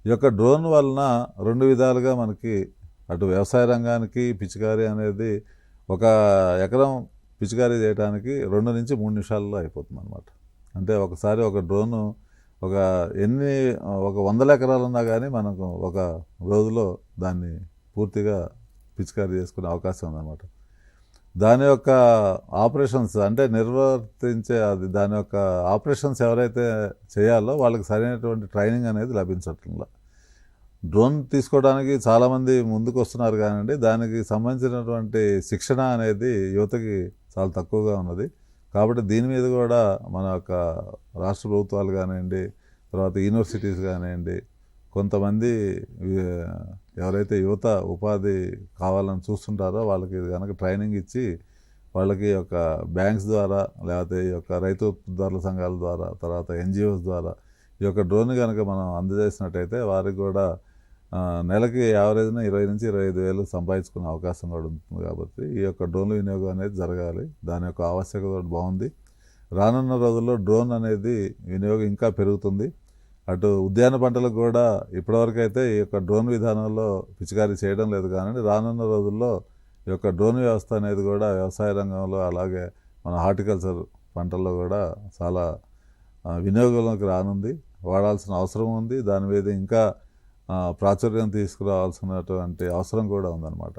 ఈ యొక్క డ్రోన్ వలన 2 విధాలుగా మనకి అటు వ్యవసాయ రంగానికి పిచికారీ అనేది ఒక ఎకరం పిచికారీ చేయడానికి 2 నుంచి 3 నిమిషాల్లో అయిపోతుంది అనమాట. అంటే ఒకసారి ఒక డ్రోను ఒక ఒక 100 ఎకరాలు ఉన్నా కానీ మనకు ఒక రోజులో దాన్ని పూర్తిగా పిచికారీ చేసుకునే అవకాశం ఉందన్నమాట. దాని యొక్క ఆపరేషన్స్ అంటే దాని యొక్క ఆపరేషన్స్ ఎవరైతే చేయాలో వాళ్ళకి సరైనటువంటి ట్రైనింగ్ అనేది లభించట్లా. డ్రోన్ తీసుకోవడానికి చాలామంది ముందుకు వస్తున్నారు కానివ్వండి, దానికి సంబంధించినటువంటి శిక్షణ అనేది యువతకి చాలా తక్కువగా ఉన్నది. కాబట్టి దీని మీద కూడా మన యొక్క రాష్ట్ర ప్రభుత్వాలు కానివ్వండి, తర్వాత యూనివర్సిటీస్ కానివ్వండి, కొంతమంది ఎవరైతే యువత ఉపాధి కావాలని చూస్తుంటారో వాళ్ళకి కనుక ట్రైనింగ్ ఇచ్చి వాళ్ళకి యొక్క బ్యాంక్స్ ద్వారా లేకపోతే ఈ యొక్క రైతు ఉత్పత్తిదారుల సంఘాల ద్వారా తర్వాత ఎన్జిఓస్ ద్వారా ఈ యొక్క డ్రోన్ కనుక మనం అందజేసినట్టయితే వారికి కూడా నెలకి యావరేజ్న 20 నుంచి 25 వేలు సంపాదించుకునే అవకాశం కూడా ఉంటుంది. కాబట్టి ఈ యొక్క డ్రోన్ల వినియోగం అనేది జరగాలి. దాని యొక్క ఆవశ్యకత బాగుంది. రానున్న రోజుల్లో డ్రోన్ అనేది వినియోగం ఇంకా పెరుగుతుంది. అటు ఉద్యాన పంటలకు కూడా ఇప్పటివరకు అయితే ఈ యొక్క డ్రోన్ విధానంలో పిచికారీ చేయడం లేదు కానీ రానున్న రోజుల్లో ఈ యొక్క డ్రోన్ వ్యవస్థ అనేది కూడా వ్యవసాయ రంగంలో అలాగే మన హార్టికల్చర్ పంటల్లో కూడా చాలా వినియోగంలోకి రానుంది. వాడాల్సిన అవసరం ఉంది. దాని మీద ఇంకా ప్రాచుర్యం తీసుకురావాల్సినటువంటి అవసరం కూడా ఉందన్నమాట.